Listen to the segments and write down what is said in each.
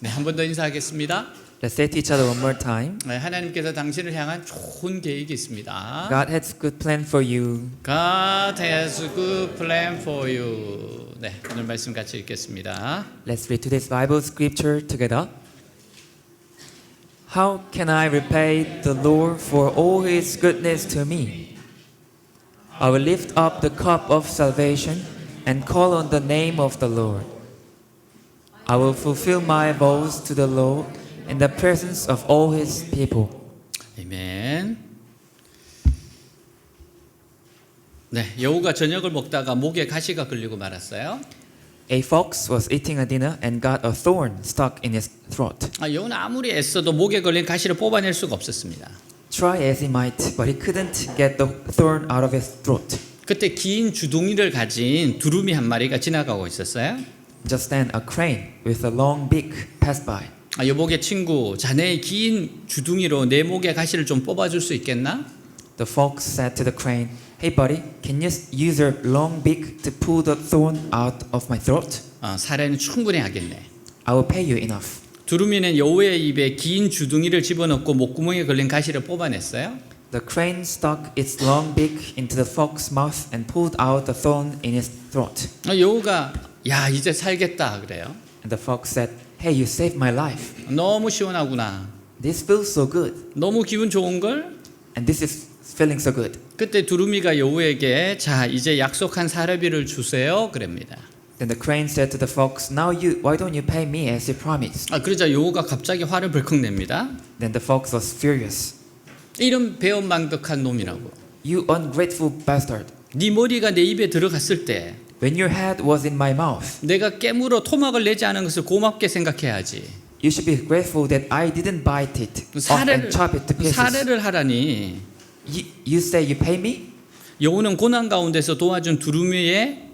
네, 한 번 더 인사하겠습니다. Let's say to each other one more time. 네, 하나님께서 당신을 향한 좋은 계획이 있습니다. God has a good plan for you. God has a good plan for you. 네, 오늘 말씀 같이 읽겠습니다. Let's read today's Bible scripture together. How can I repay the Lord for all His goodness to me? I will lift up the cup of salvation and call on the name of the Lord. I will fulfill my vows to the Lord in the presence of all His people. 아멘. 네, 여우가 저녁을 먹다가 목에 가시가 걸리고 말았어요. A fox was eating a dinner and got a thorn stuck in his throat. 여우는 아무리 애써도 목에 걸린 가시를 뽑아낼 수가 없었습니다. Try as he might, but he couldn't get the thorn out of his throat. 그때 긴 주둥이를 가진 두루미 한 마리가 지나가고 있었어요. Just then, a crane with a long beak passed by. 여보게 친구, 자네의 긴 주둥이로 내 목에 가시를 좀 뽑아줄 수 있겠나? The fox said to the crane, "Hey buddy, can you use your long beak to pull the thorn out of my throat? 사례는 충분히 하겠네. I will pay you enough." 두루미는 여우의 입에 긴 주둥이를 집어넣고 목구멍에 걸린 가시를 뽑아냈어요. The crane stuck its long beak into the fox's mouth and pulled out the thorn in his throat. 여우가 야 이제 살겠다 그래요. And the fox said, "Hey, you saved my life. 너무 시원하구나. This feels so good. 너무 기분 좋은 걸? And this is feeling so good." 그때 두루미가 여우에게 자 이제 약속한 사례비를 주세요 그럽니다. Then the crane said to the fox, "Why don't you pay me as you promised?" 그러자 여우가 갑자기 화를 벌컥 냅니다. Then the fox was furious. 이런 배은망덕한 놈이라고. "You ungrateful bastard. 네 머리가 내 입에 들어갔을 때 When your head was in my mouth, 내가 깨물어 토막을 내지 않은 것을 고맙게 생각해야지. you should be grateful that I didn't bite it off and chop it to pieces. 사례를 하라니. You say you pay me?" 여우는 고난 가운데서 도와준 두루미의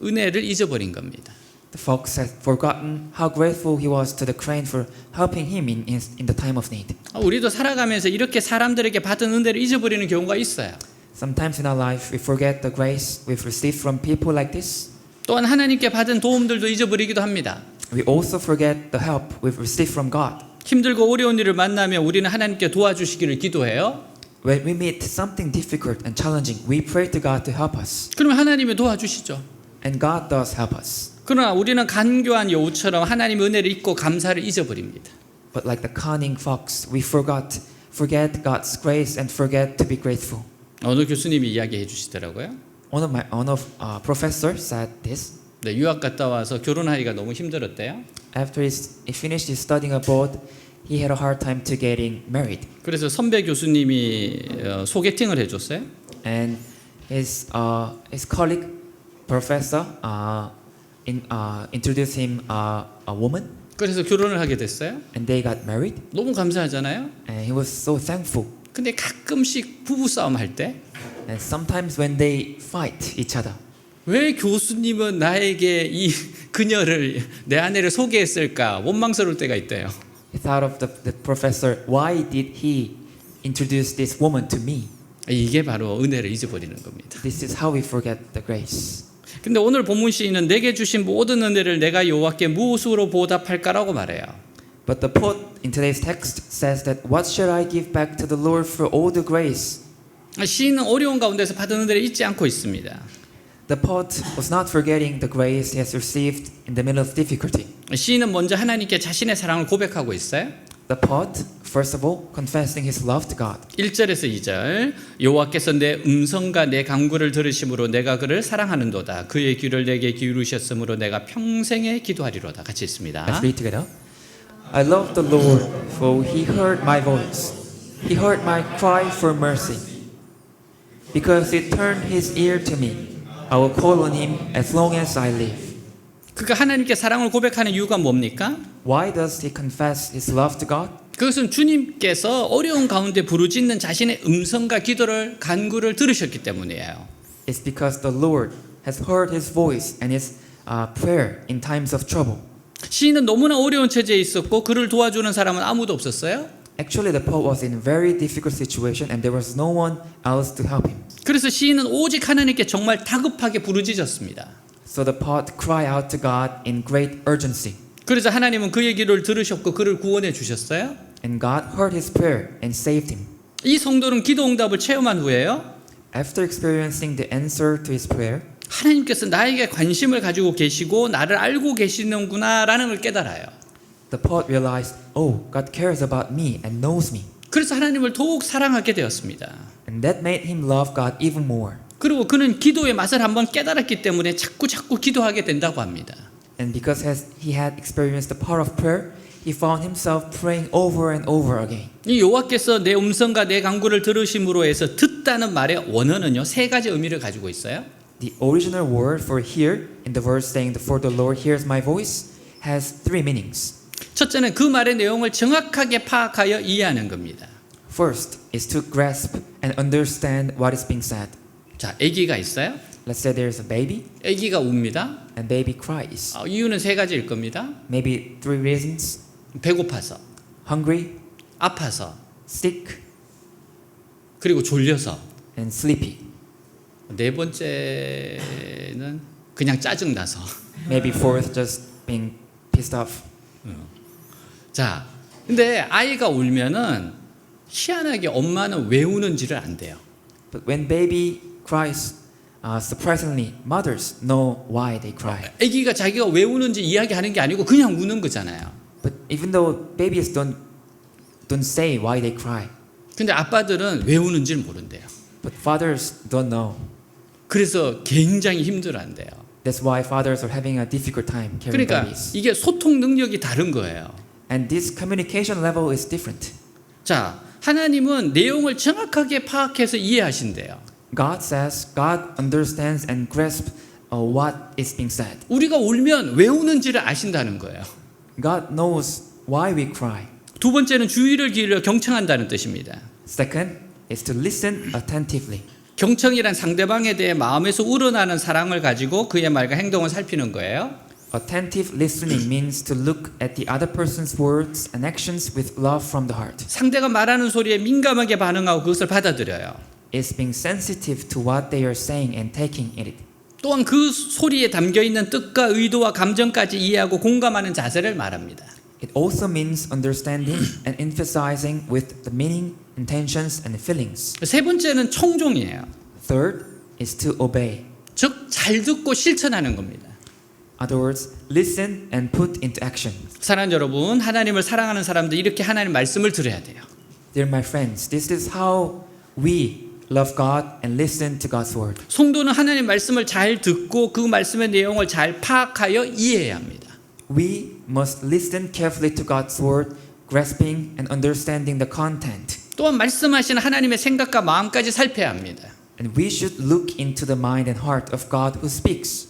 은혜를 잊어버린 겁니다. The fox had forgotten how grateful he was to the crane for helping him in the time of need. 우리도 살아가면서 이렇게 사람들에게 받은 은혜를 잊어버리는 경우가 있어요. Sometimes in our life we forget the grace we've received from people like this. 또한 하나님께 받은 도움들도 잊어버리기도 합니다. We also forget the help we've received from God. 힘들고 어려운 일을 만나면 우리는 하나님께 도와주시기를 기도해요. When we meet something difficult and challenging, we pray to God to help us. 그러면 하나님이 도와주시죠. And God does help us. 그러나 우리는 간교한 여우처럼 하나님의 은혜를 잊고 감사를 잊어버립니다. But like the cunning fox, we forget God's grace and forget to be grateful. 어느 교수님이 이야기해 주시더라고요. One of professors said this. 네, 유학 갔다 와서 결혼하기가 너무 힘들었대요. After he finished his studying abroad, he had a hard time to getting married. 그래서 선배 교수님이 소개팅을 해줬어요. And his colleague professor introduced him a woman, 그래서 결혼을 하게 됐어요. and they got married. 너무 감사하잖아요. And he was so thankful. 근데 가끔씩 부부 싸움 할 때 왜 And sometimes when they fight each other, 교수님은 나에게 이 그녀를 내 아내를 소개했을까 원망스러울 때가 있대요. he thought of the professor, why did he introduce this woman to me? 이게 바로 은혜를 잊어버리는 겁니다. This is how we forget the grace. 근데 오늘 본문 시인은 내게 주신 모든 은혜를 내가 여호와께 무엇으로 보답할까라고 말해요. But the poet in today's text says that what shall I give back to the Lord for all the grace? 시인은 어려운 가운데서 받은 은혜를 잊지 않고 있습니다. The poet was not forgetting the grace he has received in the middle of difficulty. 시인은 먼저 하나님께 자신의 사랑을 고백하고 있어요. The poet, first of all, confessing his love to God. 1절에서 2절 여호와께서 내 음성과 내 간구를 들으심으로 내가 그를 사랑하는도다. 그의 귀를 내게 기울이셨으므로 내가 평생에 기도하리로다. 같이 있습니다. Let's read together. I love the Lord, for he heard my voice. He heard my cry for mercy. Because he turned his ear to me, I will call on him as long as I live. 그가 하나님께 사랑을 고백하는 이유가 뭡니까? Why does he confess his love to God? 그것은 주님께서 어려운 가운데 부르짖는 자신의 음성과 기도를 간구를 들으셨기 때문이에요. It's because the Lord has heard his voice and his prayer in times of trouble. 시인은 너무나 어려운 처지에 있었고 그를 도와주는 사람은 아무도 없었어요. Actually, the poet was in a very difficult situation and there was no one else to help him. 그래서 시인은 오직 하나님께 정말 다급하게 부르짖었습니다. So the poet cried out to God in great urgency. 그래서 하나님은 그의 기도를 들으셨고 그를 구원해 주셨어요. And God heard his prayer and saved him. 이 성도는 기도 응답을 체험한 후에요. After experiencing the answer to his prayer, 하나님께서 나에게 관심을 가지고 계시고 나를 알고 계시는구나라는 걸 깨달아요. the poet realized, oh, God cares about me and knows me. 그래서 하나님을 더욱 사랑하게 되었습니다. And that made him love God even more. 그리고 그는 기도의 맛을 한번 깨달았기 때문에 자꾸 기도하게 된다고 합니다. And because as he had experienced the power of prayer, he found himself praying over and over again. 이 여호와께서 내 음성과 내 간구를 들으심으로 해서 듣다는 말의 원어는요 세 가지 의미를 가지고 있어요. The original word for hear in the verse saying, for the Lord hears my voice, has three meanings. 첫째는 그 말의 내용을 정확하게 파악하여 이해하는 겁니다. First is to grasp and understand what is being said. 자, 아기가 있어요. Let's say there's a baby 아기가 웁니다. and baby cries. 이유는 세 가지일 겁니다. Maybe three reasons: 배고파서, hungry, 아파서, sick, 그리고 졸려서. and sleepy. 네 번째는 그냥 짜증나서. Maybe fourth, just being pissed off. 자, 근데 아이가 울면은 희한하게 엄마는 왜 우는지를 안 돼요. But when baby cries, surprisingly, mothers know why they cry. 아기가 자기가 왜 우는지 이야기하는 게 아니고 그냥 우는 거잖아요. But even though babies don't say why they cry, 근데 아빠들은 왜 우는지를 모른대요. but fathers don't know. 그래서 굉장히 힘들어한대요. That's why fathers are having a difficult time carrying 그러니까 babies. 이게 소통 능력이 다른 거예요. And this communication level is different. 자, 하나님은 내용을 정확하게 파악해서 이해하신대요. God says God understands and grasps what is being said. 우리가 울면 왜 우는지를 아신다는 거예요. God knows why we cry. 두 번째는 주의를 기울여 경청한다는 뜻입니다. Second is to listen attentively. 경청이란 상대방에 대해 마음에서 우러나는 사랑을 가지고 그의 말과 행동을 살피는 거예요. Attentive listening means to look at the other person's words and actions with love from the heart. 상대가 말하는 소리에 민감하게 반응하고 그것을 받아들여요. It's being sensitive to what they are saying and taking it. 또한 그 소리에 담겨 있는 뜻과 의도와 감정까지 이해하고 공감하는 자세를 말합니다. It also means understanding and emphasizing with the meaning, intentions, and feelings. 세 번째는 청종이에요. Third is to obey. 즉, 잘 듣고 실천하는 겁니다. In other words, listen and put into action. 사랑하는 여러분, 하나님을 사랑하는 사람들 이렇게 하나님 말씀을 들어야 돼요. Dear my friends, this is how we love God and listen to God's word. 성도는 하나님 말씀을 잘 듣고 그 말씀의 내용을 잘 파악하여 이해해야 합니다. We must listen carefully to God's word, grasping and understanding the content. 또한 말씀하시는 하나님의 생각과 마음까지 살펴야 합니다. And we should look into the mind and heart of God who speaks.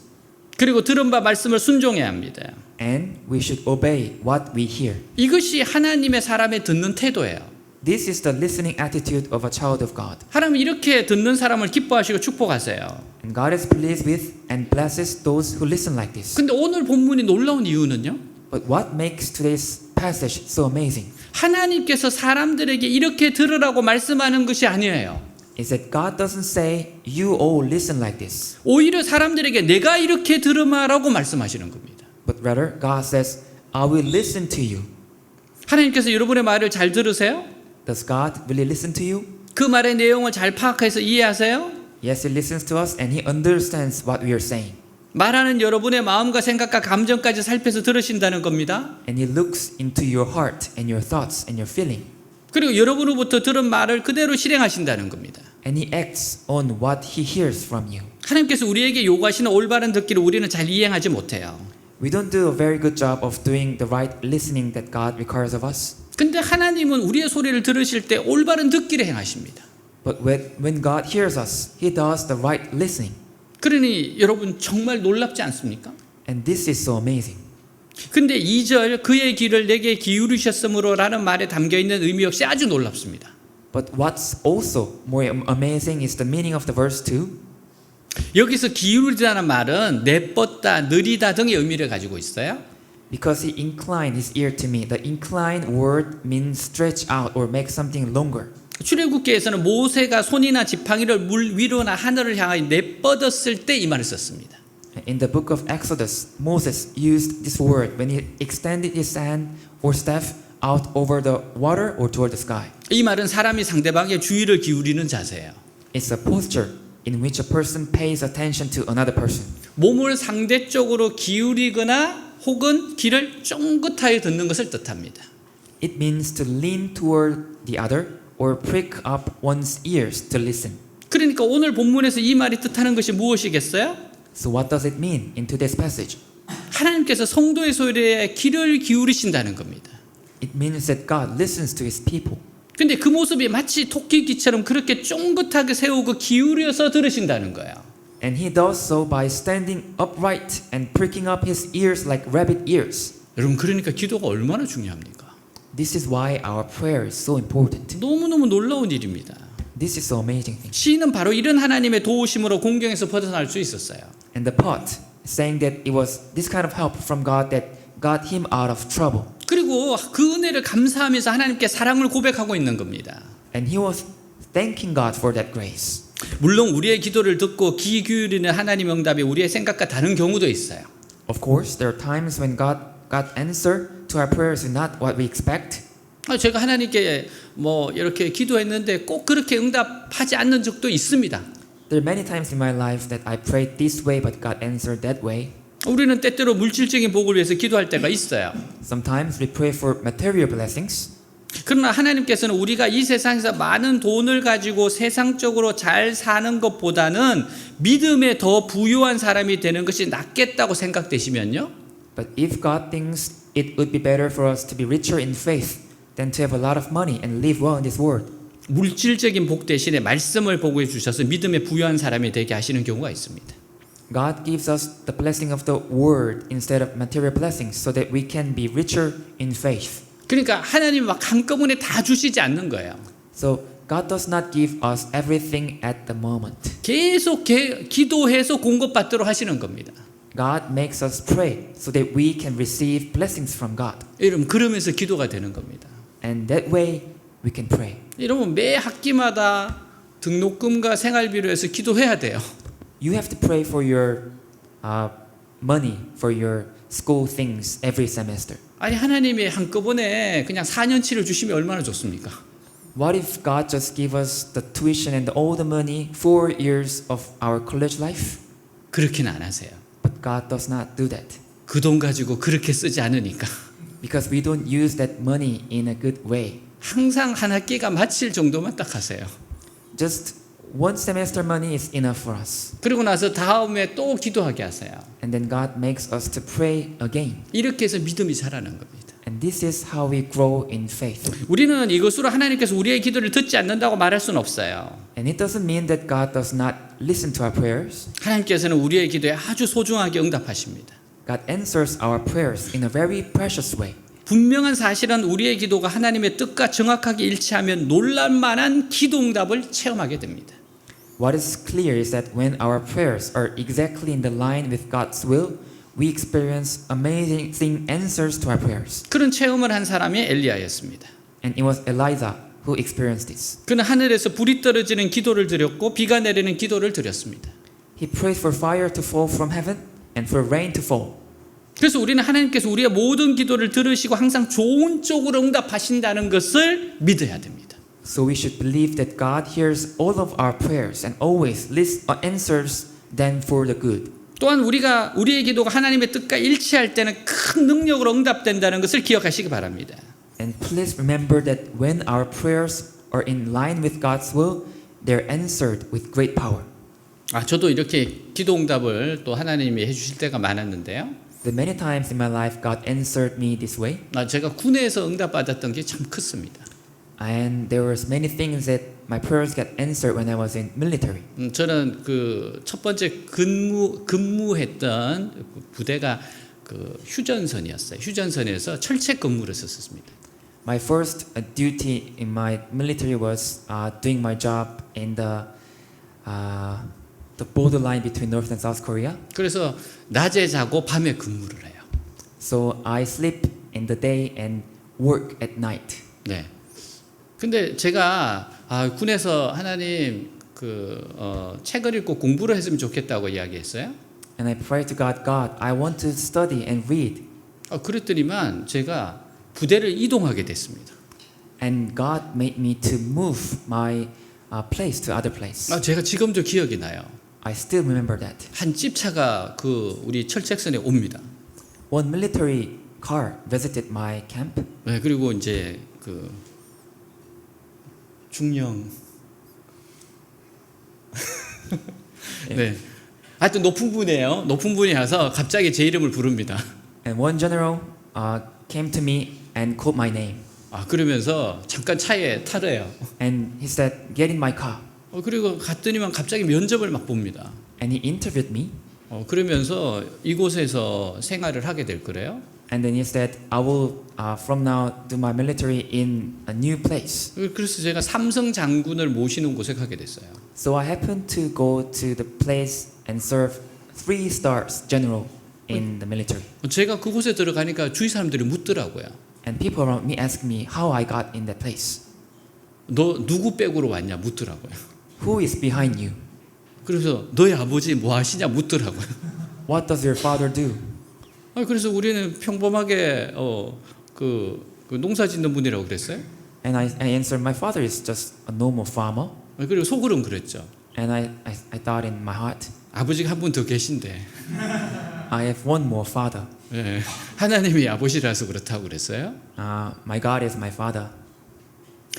그리고 들은 바 말씀을 순종해야 합니다. And we should obey what we hear. 이것이 하나님의 사람의 듣는 태도예요. This is the listening attitude of a child of God. 하나님 이렇게 듣는 사람을 기뻐하시고 축복하세요. And God is pleased with and blesses those who listen like this. 근데 오늘 본문이 놀라운 이유는요. But what makes today's passage so amazing 하나님께서 사람들에게 이렇게 들으라고 말씀하는 것이 아니에요. is that God doesn't say, you all listen like this. 오히려 사람들에게 내가 이렇게 들으라고 말씀하시는 겁니다. But rather, God says, I will listen to you. 하나님께서 여러분의 말을 잘 들으세요? Does God really listen to you? 그 말의 내용을 잘 파악해서 이해하세요? Yes, He listens to us and He understands what we are saying. 말하는 여러분의 마음과 생각과 감정까지 살펴서 들으신다는 겁니다. And He looks into your heart and your thoughts and your feeling. 그리고 여러분으로부터 들은 말을 그대로 실행하신다는 겁니다. And He acts on what He hears from you. 하나님께서 우리에게 요구하시는 올바른 듣기를 우리는 잘 이행하지 못해요. We don't do a very good job of doing the right listening that God requires of us. 근데 하나님은 우리의 소리를 들으실 때 올바른 듣기를 행하십니다. But when God hears us, He does the right listening. 그러니 여러분 정말 놀랍지 않습니까? And this is so amazing. 근데 2절 그의 귀를 내게 기울이셨으므로라는 말에 담겨 있는 의미 역시 아주 놀랍습니다. But what's also more amazing is the meaning of the verse 2. 여기서 기울이다는 말은 내뻗다, 느리다 등의 의미를 가지고 있어요. Because He inclined His ear to me. The inclined word means stretch out or make something longer. 출애굽기에서는 모세가 손이나 지팡이를 물 위로나 하늘을 향하여 내뻗었을 때 이 말을 썼습니다. In the book of Exodus, Moses used this word when he extended his hand or staff out over the water or toward the sky. 이 말은 사람이 상대방의 주의를 기울이는 자세예요. It's a posture in which a person pays attention to another person. 몸을 상대 쪽으로 기울이거나 혹은 귀를 쫑긋하여 듣는 것을 뜻합니다. It means to lean toward the other or prick up one's ears to listen. 그러니까 오늘 본문에서 이 말이 뜻하는 것이 무엇이겠어요? So what does it mean in today's passage? 하나님께서 성도의 소리에 귀를 기울이신다는 겁니다. It means that God listens to his people. 근데 그 모습이 마치 토끼귀처럼 그렇게 쫑긋하게 세우고 기울여서 들으신다는 거예요. And he does so by standing upright and pricking up his ears like rabbit ears. 여러분 그러니까 기도가 얼마나 중요합니까? This is why our prayer is so important. 너무너무 놀라운 일입니다. This is so amazing thing. 시인은 바로 이런 하나님의 도우심으로 공경에서 벗어날 수 있었어요. And the poet saying that it was this kind of help from God that got him out of trouble. 그리고 그 은혜를 감사하면서 하나님께 사랑을 고백하고 있는 겁니다. And he was thanking God for that grace. 물론 우리의 기도를 듣고 귀 기울이는 하나님 응답이 우리의 생각과 다른 경우도 있어요. Of course, there are times when God answer to our prayers is not what we expect. 제가 하나님께 뭐 이렇게 기도했는데 꼭 그렇게 응답하지 않는 적도 있습니다. There are many times in my life that I prayed this way but God answered that way. 우리는 때때로 물질적인 복을 위해서 기도할 때가 있어요. Sometimes we pray for material blessings. 그러나 하나님께서는 우리가 이 세상에서 많은 돈을 가지고 세상적으로 잘 사는 것보다는 믿음에 더 부유한 사람이 되는 것이 낫겠다고 생각되시면요. But if God thinks it would be better for us to be richer in faith than to have a lot of money and live well in this world, 물질적인 복 대신에 말씀을 보고해 주셔서 믿음에 부유한 사람이 되게 하시는 경우가 있습니다. God gives us the blessing of the word instead of material blessings so that we can be richer in faith. 그러니까 하나님 막 한꺼번에 다 주시지 않는 거예요. So God does not give us everything at the moment. 계속 기도해서 공급받도록 하시는 겁니다. God makes us pray so that we can receive blessings from God. 여러분 그러면서 기도가 되는 겁니다. And that way we can pray. 여러분 매 학기마다 등록금과 생활비로 해서 기도해야 돼요. You have to pray for your money for your school things every semester. 아니 하나님이 한꺼번에 그냥 4년치를 주시면 얼마나 좋습니까? What if God just give us the tuition and all the money 4 years of our college life? 그렇게는 안 하세요. But God does not do that. 그 돈 가지고 그렇게 쓰지 않으니까. Because we don't use that money in a good way. 항상 한 학기가 마칠 정도만 딱 하세요. Just one semester money is enough for us. 그리고 나서 다음에 또 기도하게 하세요. And then God makes us to pray again. 이렇게 해서 믿음이 자라는 겁니다. And this is how we grow in faith. 우리는 이것으로 하나님께서 우리의 기도를 듣지 않는다고 말할 수는 없어요. And it doesn't mean that God does not listen to our prayers. 하나님께서는 우리의 기도에 아주 소중하게 응답하십니다. God answers our prayers in a very precious way. 분명한 사실은 우리의 기도가 하나님의 뜻과 정확하게 일치하면 놀랄만한 기도 응답을 체험하게 됩니다. What is clear is that when our prayers are exactly in the line with God's will, we experience amazing answers to our prayers. 그런 체험을 한 사람이 엘리야였습니다. And it was Elijah who experienced this. 그는 하늘에서 불이 떨어지는 기도를 드렸고 비가 내리는 기도를 드렸습니다. He prayed for fire to fall from heaven and for rain to fall. 그래서 우리는 하나님께서 우리의 모든 기도를 들으시고 항상 좋은 쪽으로 응답하신다는 것을 믿어야 됩니다. So we should believe that God hears all of our prayers and always answers them for the good. 또한 우리의 기도가 하나님의 뜻과 일치할 때는 큰 능력으로 응답된다는 것을 기억하시기 바랍니다. And please remember that when our prayers are in line with God's will, they're answered with great power. 저도 이렇게 기도 응답을 또 하나님이 해주실 때가 많았는데요. The many times in my life God answered me this way. 제가 군에서 응답받았던 게 참 컸습니다. And there was many things that my prayers got answered when I was in military. 저는 그 첫 번째 근무했던 부대가 그 휴전선이었어요. 휴전선에서 철책 근무를 썼습니다. My first duty in my military was doing my job in the borderline between North and South Korea. 그래서 낮에 자고 밤에 근무를 해요. So I sleep in the day and work at night. 네. 근데 제가 군에서 하나님 책을 읽고 공부를 했으면 좋겠다고 이야기했어요. And I prayed to God, God, I want to study and read. 그랬더니만 제가 부대를 이동하게 됐습니다. And God made me to move my place to other place. 제가 지금도 기억이 나요. I still remember that. 한 집차가 우리 철책선에 옵니다. One military car visited my camp. 네, 그리고 이제 중령 네. 하여튼 높은 분이에요. 높은 분이 와서 갑자기 제 이름을 부릅니다. And one general came to me and called my name. 그러면서 잠깐 차에 타래요. And he said, get in my car. 그리고 갔더니만 갑자기 면접을 막 봅니다. And he interviewed me. 그러면서 이곳에서 생활을 하게 될 거래요. And then he said, I will from now do my military in a new place. 그래서 제가 삼성 장군을 모시는 곳에 가게 됐어요. So I happened to go to the place and serve 3 stars general in the military. 제가 그곳에 들어가니까 주위 사람들이 묻더라고요. And people around me asked me how I got in that place. 너 누구 백으로 왔냐 묻더라고요. Who is behind you? 그래서 너희 아버지 뭐 하시냐 묻더라고요. What does your father do? 그래서 우리는 평범하게 그 농사 짓는 분이라고 그랬어요. And I answered, my father is just a normal farmer. 그리고 속으로는 그랬죠. And I thought in my heart, 아버지가 한 분 더 계신데. I have one more father. 네, 하나님이 아버지라서 그렇다고 그랬어요. My God is my father.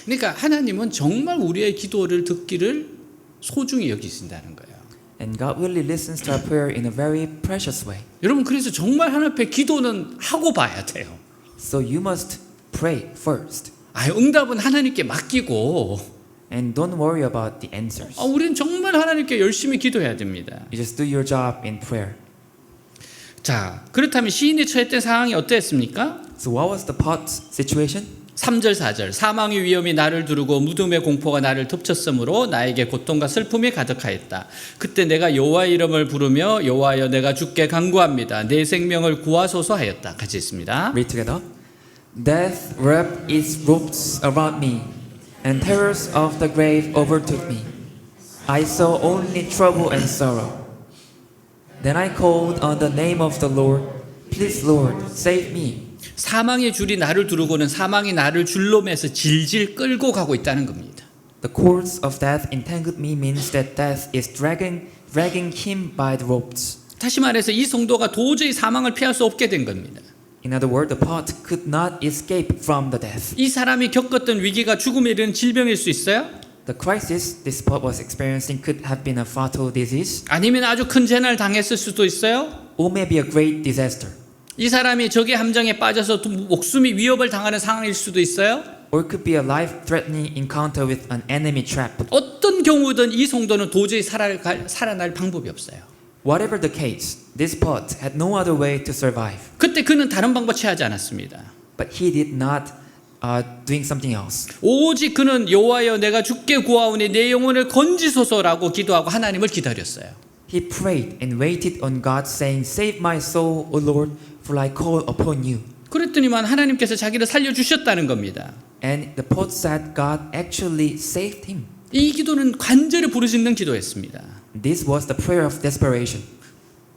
그러니까 하나님은 정말 우리의 기도를 듣기를 소중히 여기신다는 거예요. And God really listens to our prayer in a very precious way. 여러분 그래서 정말 하나님 앞에 기도는 하고 봐야 돼요. So you must pray first. 응답은 하나님께 맡기고 And don't worry about the answers. 우리는 정말 하나님께 열심히 기도해야 됩니다. You just do your job in prayer. 자, 그렇다면 시인이 처했던 상황이 어땠습니까? So what was the pot's situation? 3절 4절 사망의 위험이 나를 두르고 무덤의 공포가 나를 덮쳤으므로 나에게 고통과 슬픔이 가득하였다. 그때 내가 여호와의 이름을 부르며 여호와여 내가 주께 간구합니다. 내 생명을 구하소서 하였다. 같이 있습니다. Read together. Death wrapped its ropes around me, and terrors of the grave overtook me. I saw only trouble and sorrow. Then I called on the name of the Lord. Please, Lord, save me. 사망의 줄이 나를 두르고는 사망이 나를 줄로 매서 질질 끌고 가고 있다는 겁니다. The cords of death entangled me means that death is dragging him by the ropes. 다시 말해서 이 성도가 도저히 사망을 피할 수 없게 된 겁니다. In other words, the pot could not escape from the death. 이 사람이 겪었던 위기가 죽음에 이르는 질병일 수 있어요? The crisis this pot was experiencing could have been a fatal disease, 아니면 아주 큰 재난을 당했을 수도 있어요? or maybe a great disaster. 이 사람이 적의 함정에 빠져서 목숨이 위협을 당하는 상황일 수도 있어요? Or it could be a life-threatening encounter with an enemy trap. 어떤 경우든 이 성도는 도저히 살아날 방법이 없어요. Whatever the case, this pot had no other way to survive. 그때 그는 다른 방법 취하지 않았습니다. But he did not doing something else. 오직 그는 여호와여 내가 주께 구하오니 내 영혼을 건지소서라고 기도하고 하나님을 기다렸어요. He prayed and waited on God, saying, "Save my soul, O Lord, for I call upon you." 그랬더니만 하나님께서 자기를 살려주셨다는 겁니다. And the pot said God actually saved him. 이 기도는 간절히 부르짖는 기도였습니다. This was the prayer of desperation.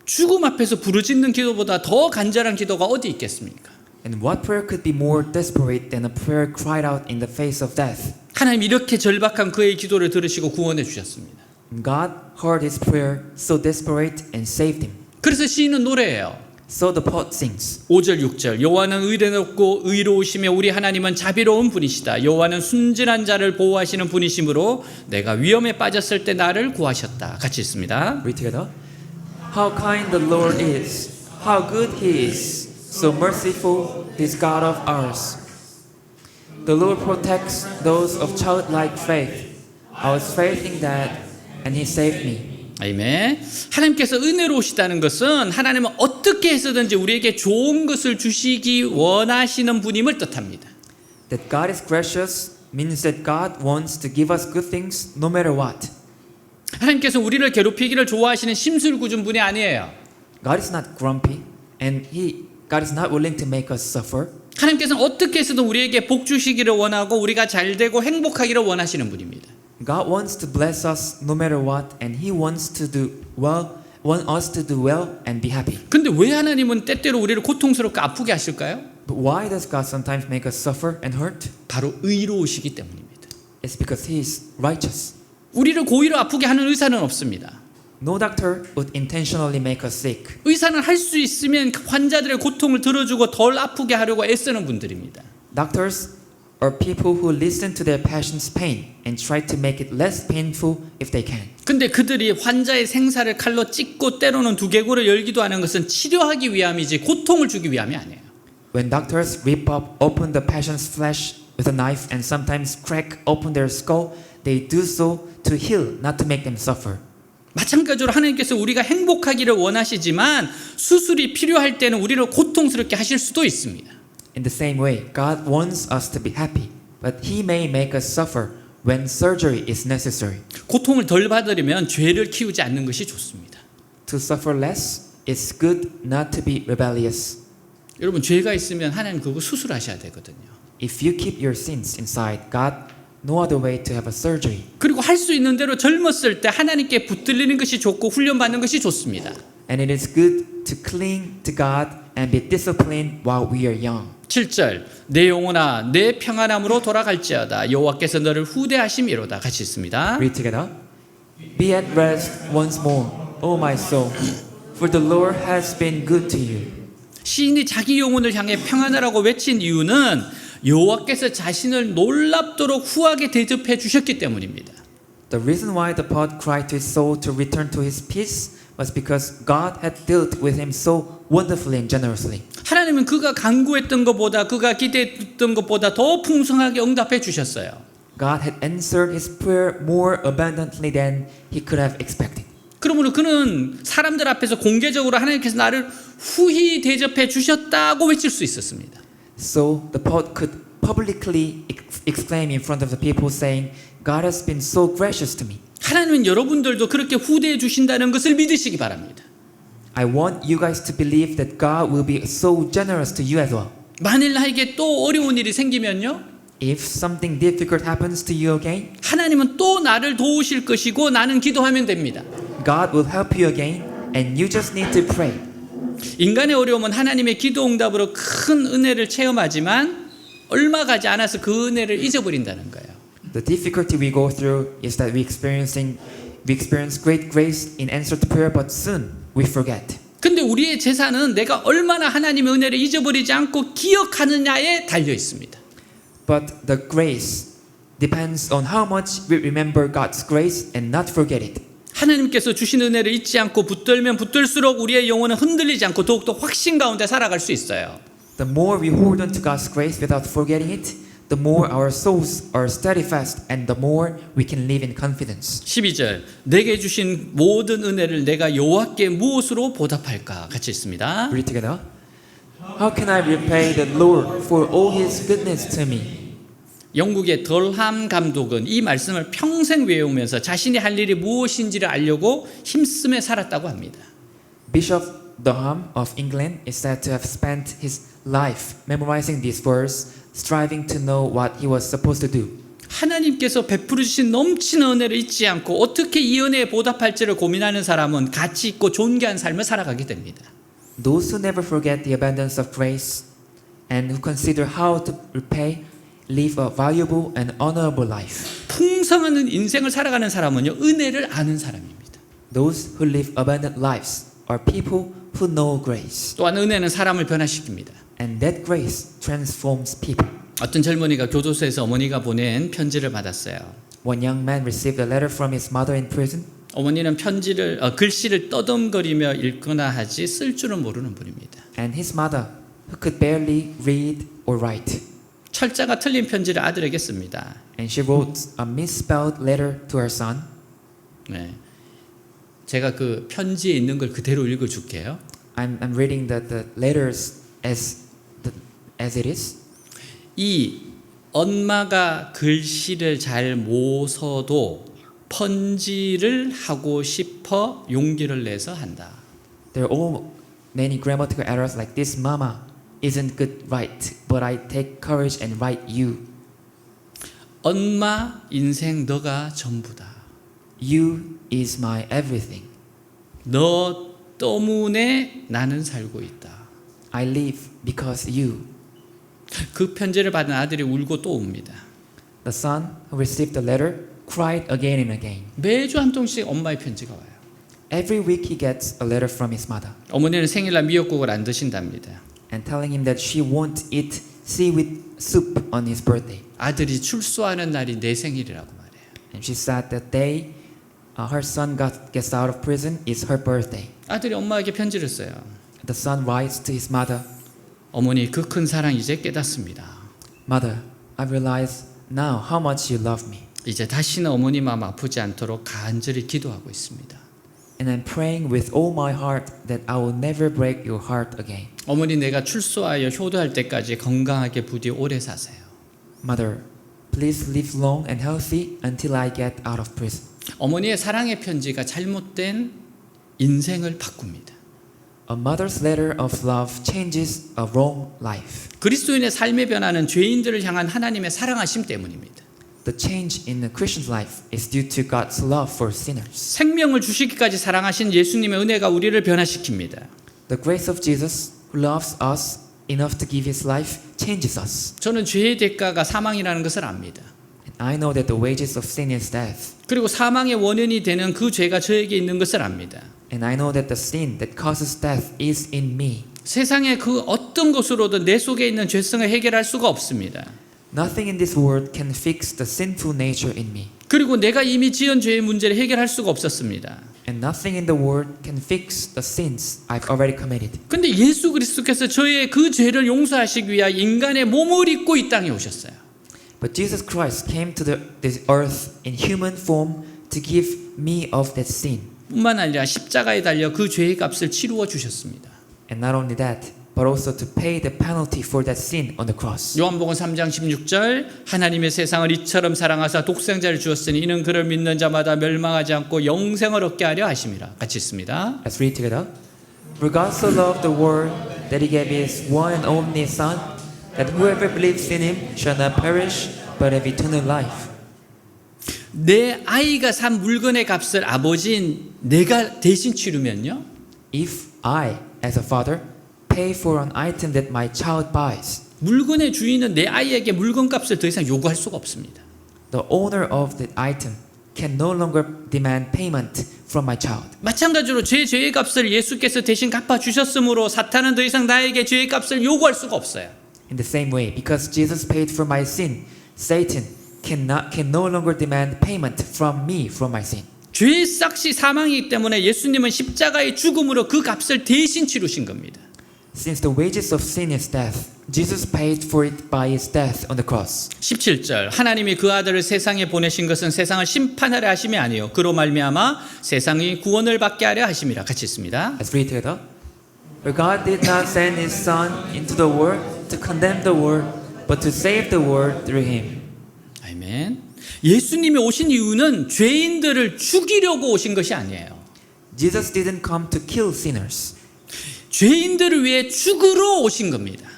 죽음 앞에서 부르짖는 기도보다 더 간절한 기도가 어디 있겠습니까? And what prayer could be more desperate than a prayer cried out in the face of death? 하나님 이렇게 절박한 그의 기도를 들으시고 구원해 주셨습니다. And God heard his prayer, so desperate, and saved him. 그래서 시인은 노래해요. So the pot sings. 5절 6절 여호와는 의롭고 의로우시며 우리 하나님은 자비로운 분이시다. 여호와는 순진한 자를 보호하시는 분이시므로 내가 위험에 빠졌을 때 나를 구하셨다. 같이 있습니다. Read together. How kind the Lord is. How good he is. So merciful, this God of ours. The Lord protects those of childlike faith. I was faith in that, and he saved me. 아멘. 하나님께서 은혜로우시다는 것은 하나님은 어떻게 해서든지 우리에게 좋은 것을 주시기 원하시는 분임을 뜻합니다. That God is gracious means that God wants to give us good things no matter what. 하나님께서 우리를 괴롭히기를 좋아하시는 심술궂은 분이 아니에요. God is not grumpy, and God is not willing to make us suffer. 하나님께서는 어떻게 해서든 우리에게 복 주시기를 원하고 우리가 잘 되고 행복하기를 원하시는 분입니다. God wants to bless us no matter what, and He wants to do well want us to do well and be happy. 근데 왜 하나님은 때때로 우리를 고통스럽고 아프게 하실까요? But why does God sometimes make us suffer and hurt? 바로 의로우시기 때문입니다. It's because He is righteous. 우리를 고의로 아프게 하는 의사는 없습니다. No doctor would intentionally make us sick. 의사는 할 수 있으면 환자들의 고통을 들어주고 덜 아프게 하려고 애쓰는 분들입니다. Doctors are people who listen to their patient's pain and try to make it less painful if they can. 근데 그들이 환자의 생사를 칼로 찢고 때로는 두개골을 열기도 하는 것은 치료하기 위함이지 고통을 주기 위함이 아니에요. When doctors rip up open the patient's flesh with a knife and sometimes crack open their skull, they do so to heal, not to make them suffer. 마찬가지로 하나님께서 우리가 행복하기를 원하시지만 수술이 필요할 때는 우리를 고통스럽게 하실 수도 있습니다. In the same way, God wants us to be happy, but He may make us suffer when surgery is necessary. 고통을 덜 받으려면 죄를 키우지 않는 것이 좋습니다. To suffer less, it's good not to be rebellious. 여러분 죄가 있으면 하나님 그거 수술하셔야 되거든요. If you keep your sins inside, God, no other way to have a surgery. 그리고 할 수 있는 대로 젊었을 때 하나님께 붙들리는 것이 좋고 훈련받는 것이 좋습니다. And it is good to cling to God and be disciplined while we are young. 7절 내 영혼아 내 평안함으로 돌아갈지어다 여호와께서 너를 후대하심이로다 같이 있습니다. Read together. Be at rest once more, O my soul, for the Lord has been good to you. 시인이 자기 영혼을 향해 평안하라고 외친 이유는 여호와께서 자신을 놀랍도록 후하게 대접해 주셨기 때문입니다. The reason why the poet cried to his soul to return to his peace was because God had dealt with him so wonderfully and generously. 하나님은 그가 간구했던 것보다 그가 기대했던 것보다 더 풍성하게 응답해 주셨어요. God had answered his prayer more abundantly than he could have expected. 그러므로 그는 사람들 앞에서 공개적으로 하나님께서 나를 후히 대접해 주셨다고 외칠 수 있었습니다. So the poet could publicly exclaim in front of the people saying, God has been so gracious to me. 하나님은 여러분들도 그렇게 후대해 주신다는 것을 믿으시기 바랍니다. I want you guys to believe that God will be so generous to you as well. 만일 나에게 또 어려운 일이 생기면요. If something difficult happens to you again, 하나님은 또 나를 도우실 것이고 나는 기도하면 됩니다. God will help you again and you just need to pray. 인간의 어려움은 하나님의 기도 응답으로 큰 은혜를 체험하지만 얼마 가지 않아서 그 은혜를 잊어버린다는 거예요. The difficulty we go through is that we experience great grace in answered prayer, but soon we forget. 근데 우리의 재산은 내가 얼마나 하나님의 은혜를 잊어버리지 않고 기억하느냐에 달려 있습니다. But the grace depends on how much we remember God's grace and not forget it. 하나님께서 주신 은혜를 잊지 않고 붙들면 붙들수록 우리의 영혼은 흔들리지 않고 더욱더 확신 가운데 살아갈 수 있어요. The more we hold on to God's grace without forgetting it, the more our souls are steadfast and the more we can live in confidence. 12절 내게 주신 모든 은혜를 내가 여호와께 무엇으로 보답할까 같이 있습니다. Read together. How can I repay the Lord for all His goodness to me? 영국의 덜함 감독은 이 말씀을 평생 외우면서 자신이 할 일이 무엇인지를 알려고 힘쓰며 살았다고 합니다. Bishop Durham of England is said to have spent his life memorizing these words, striving to know what he was supposed to do. 하나님께서 베풀어 주신 넘치는 은혜를 잊지 않고 어떻게 이 은혜에 보답할지를 고민하는 사람은 가치 있고 존귀한 삶을 살아가게 됩니다. Those who never forget the abundance of grace and who consider how to repay live a valuable and honorable life. 풍성한 인생을 살아가는 사람은요 은혜를 아는 사람입니다. Those who live abundant lives are people who know grace. 또한 은혜는 사람을 변화시킵니다. And that grace transforms people. 어떤 젊은이가 교도소에서 어머니가 보낸 편지를 받았어요. One young man received a letter from his mother in prison. 어머니는 글씨를 떠듬거리며 읽거나 하지 쓸 줄은 모르는 분입니다. And his mother, who could barely read or write. 철자가 틀린 편지를 아들에게 씁니다. And she wrote a misspelled letter to her son. 네. 제가 그 편지에 있는 걸 그대로 읽어줄게요. I'm reading the letters as it is. 이 엄마가 글씨를 잘 못 써도 편지를 하고 싶어 용기를 내서 한다. There are all many grammatical errors like this. Mama isn't good right, but I take courage and write you. 엄마 인생 너가 전부다. You is my everything. 너 때문에 나는 살고 있다. I live because you. 그 편지를 받은 아들이 울고 또 웁니다. The son who received the letter cried again and again. 매주 한 통씩 엄마의 편지가 와요. Every week he gets a letter from his mother 어머니는 생일날 미역국을 안 드신답니다. and telling him that she won't eat seaweed soup on his birthday. 아들이 출소하는 날이 내 생일이라고 말해요. And she said that day her son gets out of prison is her birthday. 아들이 엄마에게 편지를 써요. The son writes to his mother, 어머니 그 큰 사랑 이제 깨닫습니다. Mother, I realize now how much you love me. 이제 다시는 어머니 마음 아프지 않도록 간절히 기도하고 있습니다. And I'm praying with all my heart that I will never break your heart again. 어머니 내가 출소하여 효도할 때까지 건강하게 부디 오래 사세요. Mother, please live long and healthy until I get out of prison. 어머니의 사랑의 편지가 잘못된 인생을 바꿉니다. A mother's letter of love changes a wrong life. 그리스도인의 삶의 변화는 죄인들을 향한 하나님의 사랑하심 때문입니다. The change in a Christian's life is due to God's love for sinners. 생명을 주시기까지 사랑하신 예수님의 은혜가 우리를 변화시킵니다. The grace of Jesus, who loves us enough to give his life, changes us. 저는 죄의 대가가 사망이라는 것을 압니다. And I know that the wages of sin is death. 그리고 사망의 원인이 되는 그 죄가 저에게 있는 것을 압니다. And I know that the sin that causes death is in me. 세상의 그 어떤 것으로도 내 속에 있는 죄성을 해결할 수가 없습니다. Nothing in this world can fix the sinful nature in me. 그리고 내가 이미 지은 죄의 문제를 해결할 수가 없었습니다. And nothing in the world can fix the sins I've already committed. 근데 예수 그리스도께서 저의 그 죄를 용서하시기 위하여 인간의 몸을 입고 이 땅에 오셨어요. But Jesus Christ came to this earth in human form to give me of that sin. 뿐만 아니라 십자가에 달려 그 죄의 값을 치루어 주셨습니다. And not only that, but also to pay the penalty for that sin on the cross. 요한복음 3장 16절 하나님의 세상을 이처럼 사랑하사 독생자를 주었으니 이는 그를 믿는 자마다 멸망하지 않고 영생을 얻게 하려 하심이라. 같이 읽습니다. Let's read together. For God so loved the world that he gave his one and only Son, that whoever believes in him shall not perish, but have eternal life. 내 아이가 산 물건의 값을 아버지인 내가 대신 치르면요. If I, as a father, pay for an item that my child buys, 물건의 주인은 내 아이에게 물건값을 더 이상 요구할 수가 없습니다. the owner of that item can no longer demand payment from my child. 마찬가지로 제 죄의 값을 예수께서 대신 갚아 주셨으므로 사탄은 더 이상 나에게 죄의 값을 요구할 수가 없어요. In the same way, because Jesus paid for my sin, Satan can no longer demand payment from me for my sin. 죄의 싹시 사망이기 때문에 예수님은 십자가의 죽음으로 그 값을 대신 치르신 겁니다. Since the wages of sin is death, Jesus paid for it by his death on the cross. 17절 하나님이 그 아들을 세상에 보내신 것은 세상을 심판하려 하심이 아니요 그로 말미암아 세상이 구원을 받게 하려 하심이라. 같이 있습니다. Let's read together. For God did not send his Son into the world to condemn the world, but to save the world through him. 아멘. 예수님이 오신 이유는 죄인들을 죽이려고 오신 것이 아니에요. Jesus didn't come to kill sinners. 죄인들을 위해 죽으러 오신 겁니다.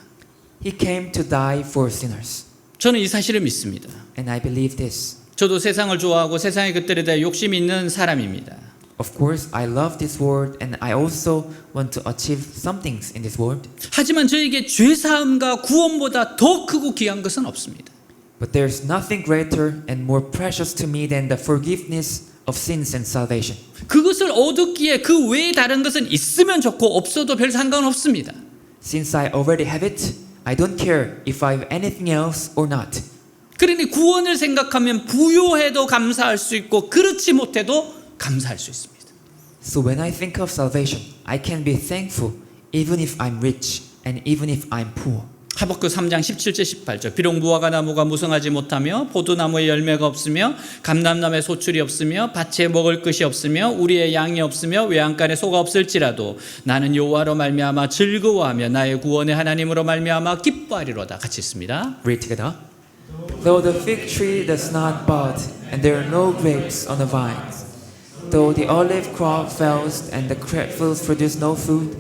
He came to die for sinners. 저는 이 사실을 믿습니다. And I believe this. 저도 세상을 좋아하고 세상의 것들에 대해 욕심이 있는 사람입니다. Of course, I love this world and I also want to achieve some things in this world. 하지만 저에게 죄사함과 구원보다 더 크고 귀한 것은 없습니다. But there's nothing greater and more precious to me than the forgiveness of sins and salvation. 그것을 얻기에 그 외에 다른 것은 있으면 좋고 없어도 별 상관없습니다. Since I already have it, I don't care if I have anything else or not. 그러니 구원을 생각하면 부요해도 감사할 수 있고 그렇지 못해도 감사할 수 있습니다. So when I think of salvation, I can be thankful even if I'm rich and even if I'm poor. 하박국 3장 17절 18절 비록 무화과 나무가 무성하지 못하며 포도나무에 열매가 없으며 감람나무에 소출이 없으며 밭에 먹을 것이 없으며 우리의 양이 없으며 외양간에 소가 없을지라도 나는 여호와로 말미암아 즐거워하며 나의 구원의 하나님으로 말미암아 기뻐하리로다. 같이 있습니다. Read together. Though the fig tree does not bud and there are no grapes on the vines, though the olive crop fails and the fields produce no food,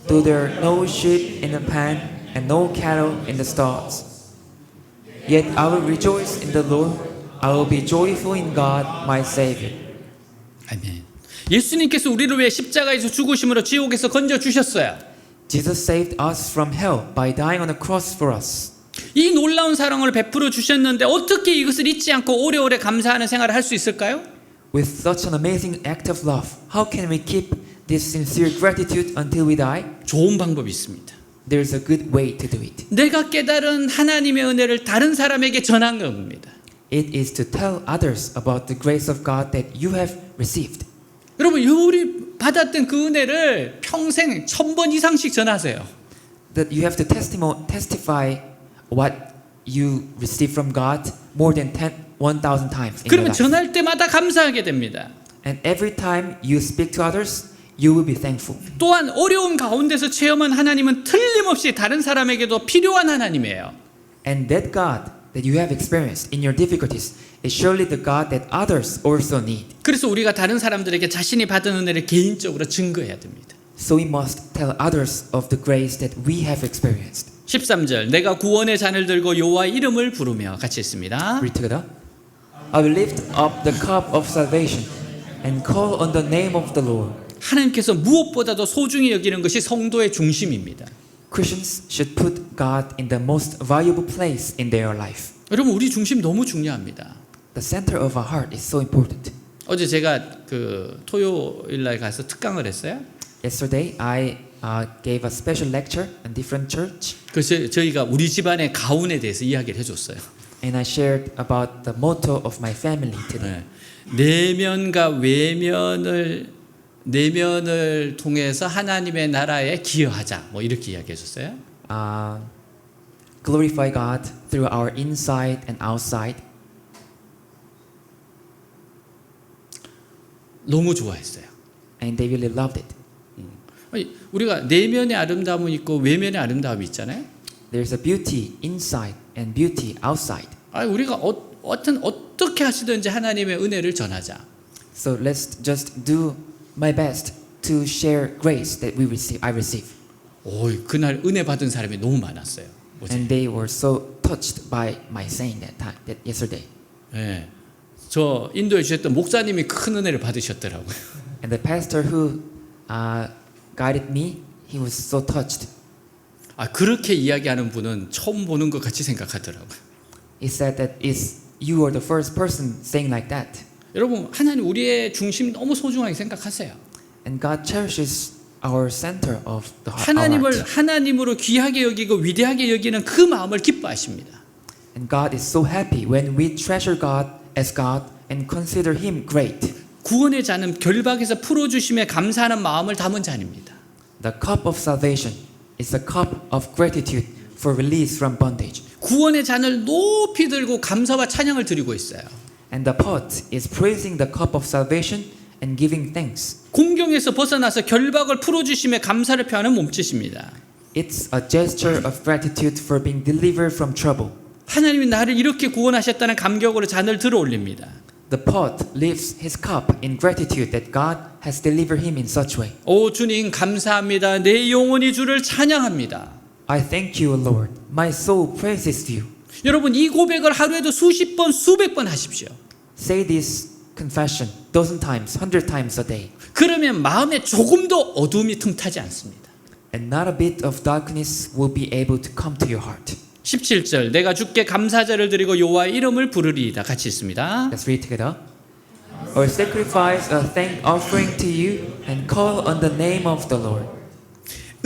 though there are no sheep in the pen and no cattle in the stalls. Yet I will rejoice in the Lord. I will be joyful in God, my Savior. 아멘. 예수님께서 우리를 위해 십자가에서 죽으심으로 지옥에서 건져 주셨어요. Jesus saved us from hell by dying on the cross for us. 이 놀라운 사랑을 베풀어 주셨는데 어떻게 이것을 잊지 않고 오래오래 감사하는 생활을 할 수 있을까요? With such an amazing act of love, how can we keep this sincere gratitude until we die? 좋은 방법이 있습니다. There's a good way to do it. 내가 깨달은 하나님의 은혜를 다른 사람에게 전한 겁니다. It is to tell others about the grace of God that you have received. 여러분, 우리 받았던 그 은혜를 평생 1000번 이상씩 전하세요. That you have to testify what you received from God more than 1,000 times in your 그러면 life. 전할 때마다 감사하게 됩니다. And every time you speak to others, you will be thankful. 또한 어려움 가운데서 체험한 하나님은 틀림없이 다른 사람에게도 필요한 하나님이에요. And that God that you have experienced in your difficulties is surely the God that others also need. 그래서 우리가 다른 사람들에게 자신이 받은 은혜를 개인적으로 증거해야 됩니다. So we must tell others of the grace that we have experienced. 13절 내가 구원의 잔을 들고 여호와의 이름을 부르며 같이 있습니다. Read together. I will lift up the cup of salvation and call on the name of the Lord. 하나님께서 무엇보다도 소중히 여기는 것이 성도의 중심입니다. Christians should put God in the most valuable place in their life. 여러분, 우리 중심 너무 중요합니다. The center of our heart is so important. 어제 제가 그 토요일 날 가서 특강을 했어요. Yesterday, I gave a special lecture in different church, 그래서 저희가 우리 집안의 가훈에 대해서 이야기를 해줬어요. and I shared about the motto of my family today. 내면과 내면을 통해서 하나님의 나라에 기여하자. 뭐 이렇게 이야기해줬어요. Glorify God through our inside and outside. 너무 좋아했어요. And they really loved it. 아니, 우리가 내면의 아름다움이 있고 외면의 아름다움이 있잖아요. There's a beauty inside and beauty outside. 아니, 우리가 어떻게 하시든지 하나님의 은혜를 전하자. So let's just do my best to share grace that I receive. 그날 은혜 받은 사람이 너무 많았어요. And they were so touched by my saying that yesterday. 네. 저 인도에 주셨던 목사님이 큰 은혜를 받으셨더라고요. And the pastor who guided me, he was so touched. 그렇게 이야기하는 분은 처음 보는 것 같이 생각하더라고요. He said that you are the first person saying like that. 여러분, 하나님 우리의 중심 너무 소중하게 생각하세요. And God cherishes our center of the our 하나님을 heart. 하나님으로 귀하게 여기고 위대하게 여기는 그 마음을 기뻐하십니다. And God is so happy when we treasure God as God and consider Him great. 구원의 잔은 결박에서 풀어주심에 감사하는 마음을 담은 잔입니다. The cup of salvation is a cup of gratitude for release from bondage. 구원의 잔을 높이 들고 감사와 찬양을 드리고 있어요. And the pot is praising the cup of salvation and giving thanks. 공경에서 벗어나서 결박을 풀어주심에 감사를 표하는 몸짓입니다. It's a gesture of gratitude for being delivered from trouble. 하나님이 나를 이렇게 구원하셨다는 감격으로 잔을 들어 올립니다. The pot lifts his cup in gratitude that God has delivered him in such way. 오 주님 감사합니다. 내 영혼이 주를 찬양합니다. I thank you, Lord. My soul praises you. 여러분, 이 고백을 하루에도 수십 번, 수백 번 하십시오. Say this confession dozen times, 100 times a day. 그러면 마음에 조금도 어둠이 틈타지 않습니다. And not a bit of darkness will be able to come to your heart. 17절 내가 주께 감사제를 드리고 여호와의 이름을 부르리이다. 같이 있습니다. Let's read together. Or sacrifice a thank offering to you and call on the name of the Lord.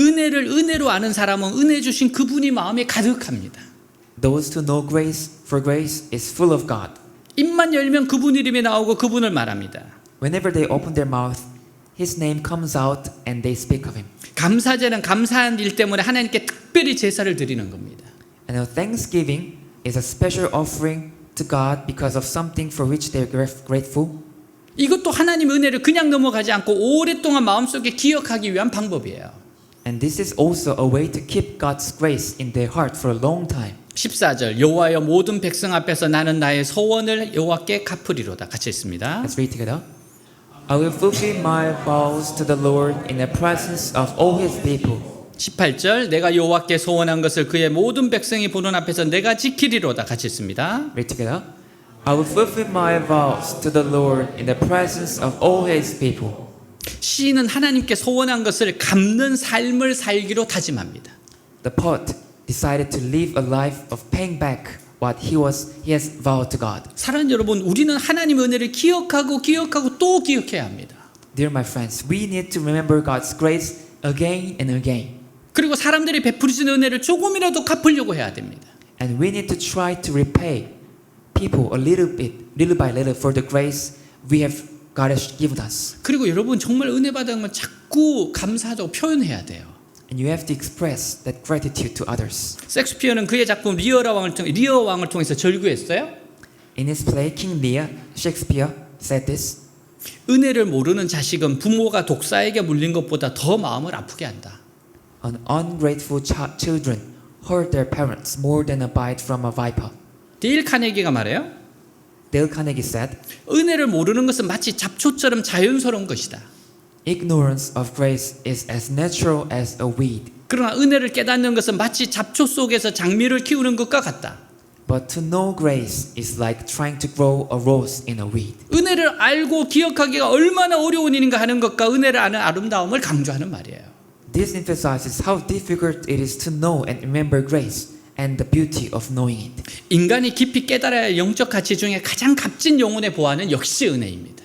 은혜를 은혜로 아는 사람은 은혜 주신 그분이 마음에 가득합니다. Those who know grace for grace is full of God. 입만 열면 그분 이름이 나오고 그분을 말합니다. Whenever they open their mouth, His name comes out and they speak of Him. 감사제는 감사한 일 때문에 하나님께 특별히 제사를 드리는 겁니다. And thanksgiving is a special offering to God because of something for which they are grateful. 이것도 하나님의 은혜를 그냥 넘어가지 않고 오랫동안 마음속에 기억하기 위한 방법이에요. And this is also a way to keep God's grace in their heart for a long time. 14절 여호와여 모든 백성 앞에서 나는 나의 소원을 여호와께 갚으리로다. 같이 있습니다. Let's read together. I will fulfill my vows to the Lord in the presence of all His people. 18절 내가 여호와께 소원한 것을 그의 모든 백성이 보는 앞에서 내가 지키리로다. 같이 있습니다. Read together. I will fulfill my vows to the Lord in the presence of all His people. 시인은 하나님께 소원한 것을 갚는 삶을 살기로 다짐합니다. The poet decided to live a life of paying back what he has vowed to God. 사랑하는 여러분, 우리는 하나님의 은혜를 기억하고 또 기억해야 합니다. Dear my friends, we need to remember God's grace again and again. 그리고 사람들이 베풀어주는 은혜를 조금이라도 갚으려고 해야 됩니다. And we need to try to repay people a little bit, little by little for the grace God has given us. 그리고 여러분 정말 은혜 받은 건 자꾸 감사하다고 표현해야 돼요. And you have to express that gratitude to others. 섹스피어는 그의 작품 리어 왕을 통해서 절규했어요. In his play, King Lear, Shakespeare said this. 은혜를 모르는 자식은 부모가 독사에게 물린 것보다 더 마음을 아프게 한다. An ungrateful children hurt their parents more than a bite from a viper. 데일 카네기가 말해요. Dale Carnegie said, 은혜를 모르는 것은 마치 잡초처럼 자연스러운 것이다. ignorance of grace is as natural as a weed. 그러나 은혜를 깨닫는 것은 마치 잡초 속에서 장미를 키우는 것과 같다. But to know grace is like trying to grow a rose in a weed. 은혜를 알고 기억하기가 얼마나 어려운 일인가 하는 것과 은혜를 아는 아름다움을 강조하는 말이에요. This emphasizes how difficult it is to know and remember grace and the beauty of knowing it. 인간이 깊이 깨달아야 할 영적 가치 중에 가장 값진 영혼의 보화는 역시 은혜입니다.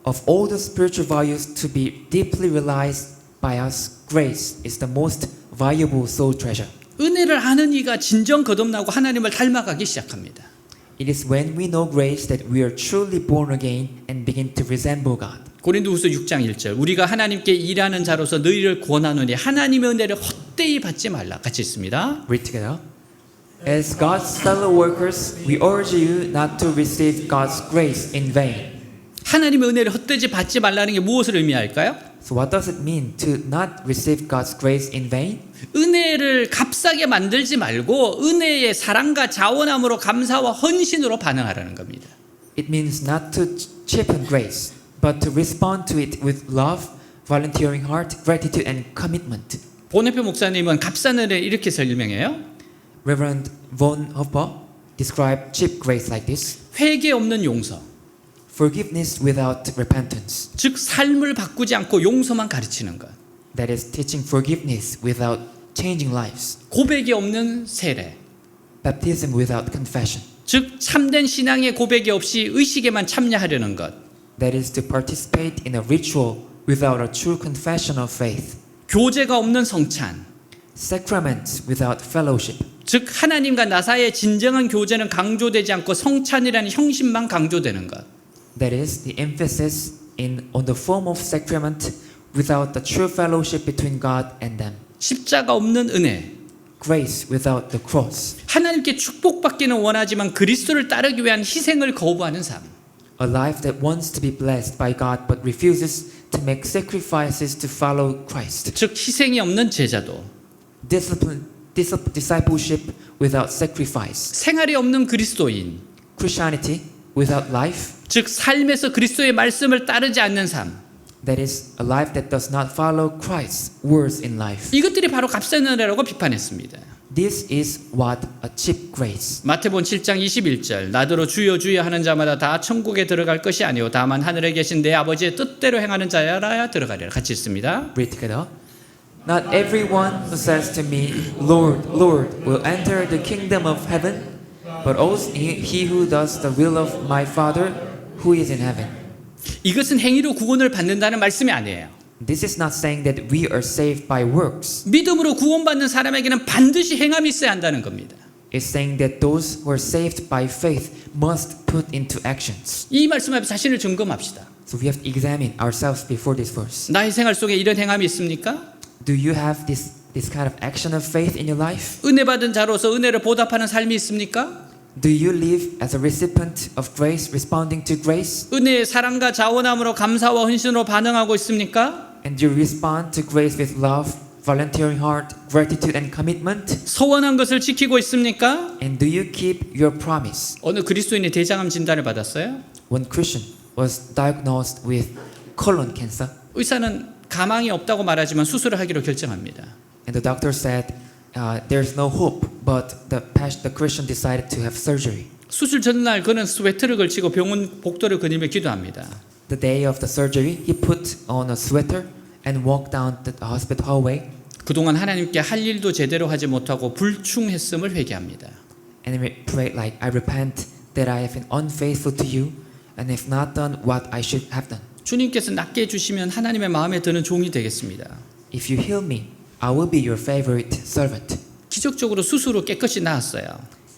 Of all the spiritual values to be deeply realized by us, grace is the most valuable soul treasure. 은혜를 아는 이가 진정 거듭나고 하나님을 닮아가기 시작합니다. It is when we know grace that we are truly born again and begin to resemble God. 고린도후서 6장 1절 우리가 하나님께 일하는 자로서 너희를 권하노니 하나님의 은혜를 헛되이 받지 말라. 같이 있습니다. Read together. As God's fellow workers, we urge you not to receive God's grace in vain. 하나님의 은혜를 헛되이 받지 말라는 게 무엇을 의미할까요? So what does it mean to not receive God's grace in vain? 은혜를 값싸게 만들지 말고 은혜의 사랑과 자원함으로 감사와 헌신으로 반응하라는 겁니다. It means not to cheapen grace, but to respond to it with love, volunteering heart, gratitude, and commitment. 보네표 목사님은 값싼 은혜를 이렇게 설명해요. Reverend Von Hopper described cheap grace like this: 회개 없는 용서, forgiveness without repentance. 즉 삶을 바꾸지 않고 용서만 가르치는 것. That is teaching forgiveness without changing lives. 고백이 없는 세례, Baptism without confession. 즉 참된 신앙의 고백이 없이 의식에만 참여하려는 것. That is to participate in a ritual without a true confession of faith. 교제가 없는 성찬, Sacraments without fellowship. 즉 하나님과 나 사이의 진정한 교제는 강조되지 않고 성찬이라는 형식만 강조되는 것. That is the emphasis on the form of sacrament without the true fellowship between God and them. 십자가 없는 은혜, Grace without the cross. 하나님께 축복받기는 원하지만 그리스도를 따르기 위한 희생을 거부하는 삶. A life that wants to be blessed by God but refuses to make sacrifices to follow Christ. 즉 희생이 없는 제자도, Discipleship without sacrifice. 생활이 없는 그리스도인, Christianity without life. 즉 삶에서 그리스도의 말씀을 따르지 않는 삶. That is a life that does not follow Christ's words in life. 이것들이 바로 값싼 은혜라고 비판했습니다. This is what a cheap grace. 마태복음 7장 21절 나더러 주여 주여 하는 자마다 다 천국에 들어갈 것이 아니오 다만 하늘에 계신 내 아버지의 뜻대로 행하는 자야라야 들어가리라. 같이 읽습니다. Read together. Not everyone who says to me, Lord, Lord, will enter the kingdom of heaven, but also he who does the will of my Father who is in heaven. 이것은 행위로 구원을 받는다는 말씀이 아니에요. This is not saying that we are saved by works. 믿음으로 구원받는 사람에게는 반드시 행함이 있어야 한다는 겁니다. It's saying that those who are saved by faith must put into actions. 이 말씀 앞에 자신을 점검합시다. So we have to examine ourselves before this verse. 나의 생활 속에 이런 행함이 있습니까? Do you have this kind of action of faith in your life? 은혜 받은 자로서 은혜를 보답하는 삶이 있습니까? Do you live as a recipient of grace, responding to grace? 은혜의 사랑과 자원함으로 감사와 헌신으로 반응하고 있습니까? And you respond to grace with love, volunteering heart, gratitude, and commitment? 서원한 것을 지키고 있습니까? And do you keep your promise? 어느 그리스도인이 대장암 진단을 받았어요. One Christian was diagnosed with colon cancer, 의사는 가망이 없다고 말하지만 수술을 하기로 결정합니다. and the doctor said there's no hope, but the Christian decided to have surgery. 수술 전날 그는 스웨터를 걸치고 병원 복도를 거닐며 기도합니다. the day of the surgery, he put on a sweater and walked down the hospital hallway 그동안 하나님께 할 일도 제대로 하지 못하고 불충했음을 회개합니다. and prayed like, I repent that I have been unfaithful to you and have not done what I should have done. 주님께서 낫게 해주시면 하나님의 마음에 드는 종이 되겠습니다. If you heal me, I will be your favorite servant. 기적적으로 수술로 깨끗이 나았어요.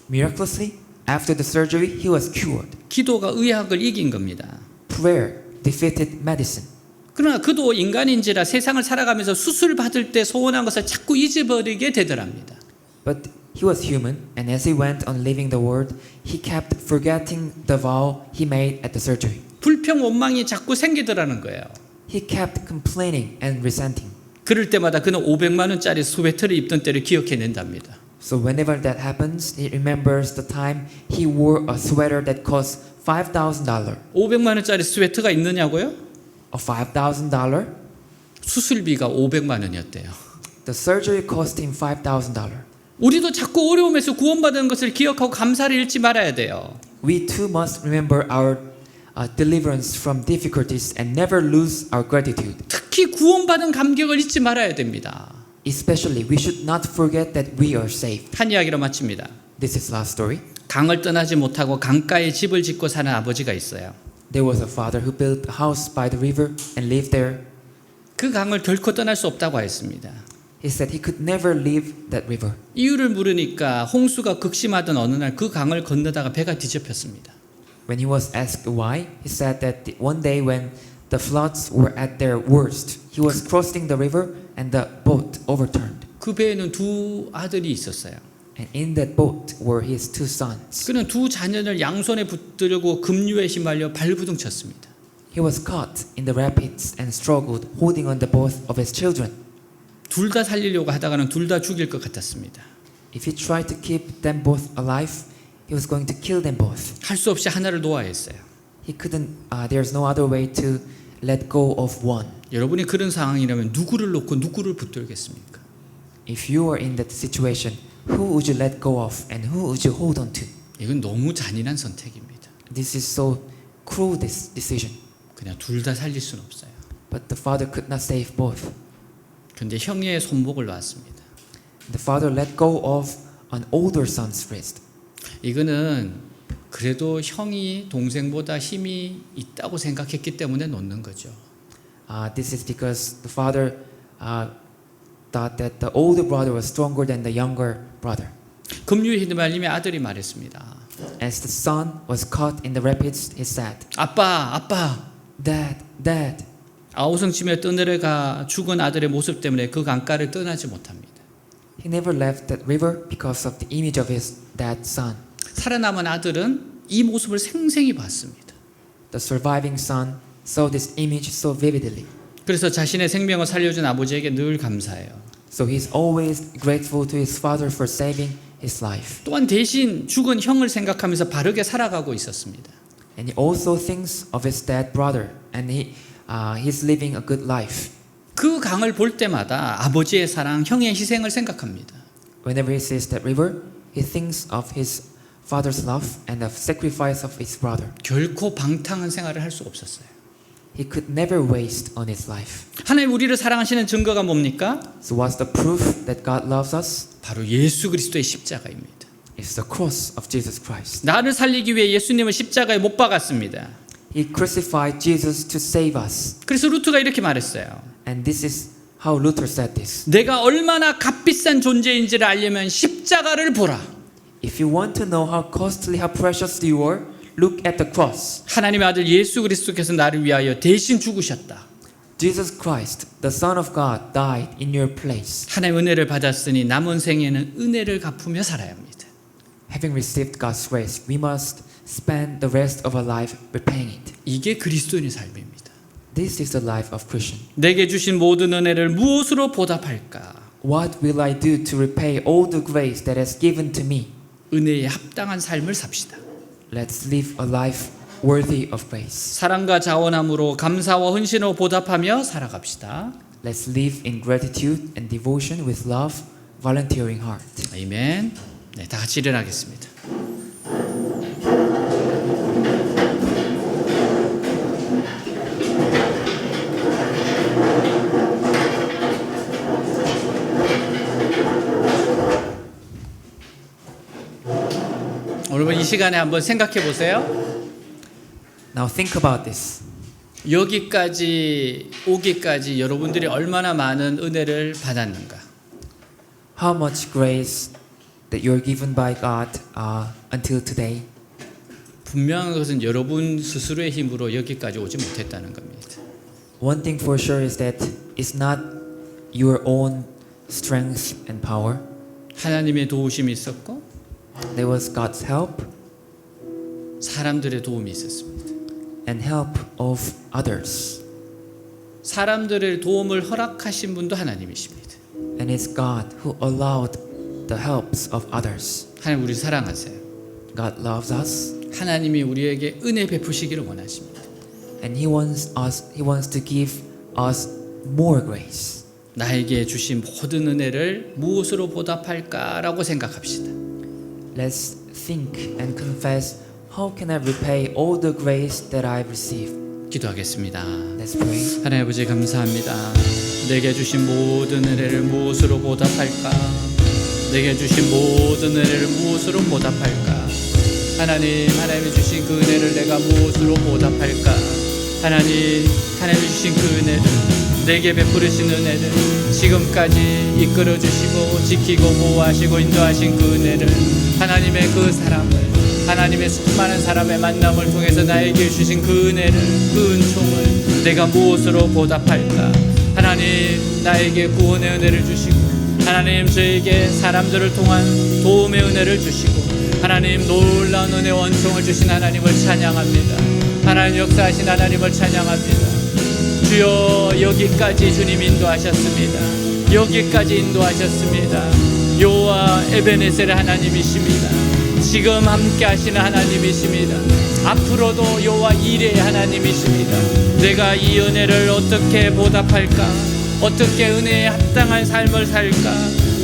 Miraculously, after the surgery, he was cured. 기도가 의학을 이긴 겁니다. Prayer defeated medicine. 그러나 그도 인간인지라 세상을 살아가면서 수술 받을 때 소원한 것을 자꾸 잊어버리게 되더랍니다. But he was human, and as he went on living the world, he kept forgetting the vow he made at the surgery. 불평 원망이 자꾸 생기더라는 거예요. He kept complaining and resenting. 그럴 때마다 그는 500만 원짜리 스웨터를 입던 때를 기억해낸답니다. So whenever that happens, he remembers the time he wore a sweater that cost $5,000. 500만 원짜리 스웨터가 있느냐고요? A $5,000? 수술비가 500만 원이었대요. The surgery cost him $5,000. 우리도 자꾸 어려움에서 구원받은 것을 기억하고 감사를 잃지 말아야 돼요. We too must remember our deliverance from difficulties and never lose our gratitude. 특히 구원받은 감격을 잊지 말아야 됩니다. Especially, we should not forget that we are saved. 한 이야기로 마칩니다. This is last story. 강을 떠나지 못하고 강가에 집을 짓고 사는 아버지가 있어요. There was a father who built a house by the river and lived there. 그 강을 결코 떠날 수 없다고 했습니다. He said he could never leave that river. 이유를 물으니까 홍수가 극심하던 어느 날 그 강을 건너다가 배가 뒤집혔습니다. When he was asked why, he said that one day when the floods were at their worst, he was crossing the river and the boat overturned. 그 배에는 두 아들이 있었어요. And in that boat were his two sons. 그는 두 자녀를 양손에 붙들고 급류에 휘말려 발부둥 쳤습니다. He was caught in the rapids and struggled, holding on the both of his children. 둘 다 살리려고 하다가는 둘 다 죽일 것 같았습니다. If he tried to keep them both alive, he was going to kill them both. 할 수 없이 하나를 놓아야 했어요. He couldn't. There's no other way to let go of one. 여러분이 그런 상황이라면 누구를 놓고 누구를 붙들겠습니까? If you are in that situation, who would you let go of and who would you hold on to? 이건 너무 잔인한 선택입니다. This is so cruel, this decision. 그냥 둘 다 살릴 수는 없어요. But the father could not save both. 그런데 형의 손목을 놨습니다. The father let go of an older son's wrist. 이거는 그래도 형이 동생보다 힘이 있다고 생각했기 때문에 놓는 거죠. This is because the father thought that the older brother was stronger than the younger brother. 급류에 휘말리며 아들이 말했습니다. As the son was caught in the rapids, he said, 아빠. Dad, Dad. 아우성치며 떠내려가 죽은 아들의 모습 때문에 그 강가를 떠나지 못합니다. He never left that river because of the image of his dad's son. 살아남은 아들은 이 모습을 생생히 봤습니다. The surviving son saw this image so vividly. 그래서 자신의 생명을 살려준 아버지에게 늘 감사해요. So he's always grateful to his father for saving his life. 또한 대신 죽은 형을 생각하면서 바르게 살아가고 있었습니다. And he also thinks of his dead brother, and he's living a good life. 그 강을 볼 때마다 아버지의 사랑, 형의 희생을 생각합니다. Whenever he sees that river, he thinks of his father's love and the sacrifice of his brother. 결코 방탕한 생활을 할 수 없었어요. He could never waste on his life. 하나님 우리를 사랑하시는 증거가 뭡니까? So what's the proof that God loves us? 바로 예수 그리스도의 십자가입니다. It's the cross of Jesus Christ. 나를 살리기 위해 예수님을 십자가에 못 박았습니다. He crucified Jesus to save us. 그래서 루트가 이렇게 말했어요. And this is how Luther said this. 내가 얼마나 값비싼 존재인지를 알려면 십자가를 보라. If you want to know how costly, how precious you are, look at the cross. 하나님의 아들 예수 그리스도께서 나를 위하여 대신 죽으셨다. Jesus Christ, the Son of God, died in your place. 하나님의 은혜를 받았으니 남은 생에는 은혜를 갚으며 살아야 합니다. Having received God's grace, we must spend the rest of our life repaying it. 이게 그리스도인의 삶입니다. This is the life of Christian. 내게 주신 모든 은혜를 무엇으로 보답할까? What will I do to repay all the grace that has given to me? 은혜에 합당한 삶을 삽시다. Let's live a life worthy of grace. 사랑과 자원함으로 감사와 헌신으로 보답하며 살아갑시다. Let's live in gratitude and devotion with love, volunteering heart. 아멘. 네, 다 같이 일어나겠습니다. 시간에 한번 생각해 보세요. Now think about this. 여기까지 오기까지 여러분들이 얼마나 많은 은혜를 받았는가. How much grace that you're given by God until today? 분명한 것은 여러분 스스로의 힘으로 여기까지 오지 못했다는 겁니다. One thing for sure is that it's not your own strength and power. 하나님의 도우심이 있었고 There was God's help 사람들의 도움이 있었습니다. and help of others. 사람들의 도움을 허락하신 분도 하나님이십니다. And it's God who allowed the helps of others. 하나님 우리 사랑하세요. God loves us 하나님이 우리에게 은혜 베푸시기를 원하십니다. and He wants to give us more grace. 나에게 주신 모든 은혜를 무엇으로 보답할까라고 생각합시다. Let's think and confess, how can I repay all the grace that I've received? 기도하겠습니다. Let's pray. 하나님 아버지 감사합니다. 내게 주신 모든 은혜를 무엇으로 보답할까? 내게 주신 모든 은혜를 무엇으로 보답할까? 하나님이 주신 그 은혜를 내가 무엇으로 보답할까? 하나님이 주신 그 은혜를 내게 베푸르신 은혜를 지금까지 이끌어 주시고 지키고 보호하시고 인도하신 그 은혜를 하나님의 그 사랑을 하나님의 수많은 사람의 만남을 통해서 나에게 주신 그 은혜를 그 은총을 내가 무엇으로 보답할까? 하나님 나에게 구원의 은혜를 주시고 하나님 저에게 사람들을 통한 도움의 은혜를 주시고 하나님 놀라운 은혜 원총을 주신 하나님을 찬양합니다. 하나님 역사하신 하나님을 찬양합니다. 주여 여기까지 주님 인도하셨습니다. 여기까지 인도하셨습니다. 여호와 에베네셀의 하나님이십니다. 지금 함께 하시는 하나님이십니다. 앞으로도 여호와 이레의 하나님이십니다. 내가 이 은혜를 어떻게 보답할까? 어떻게 은혜에 합당한 삶을 살까?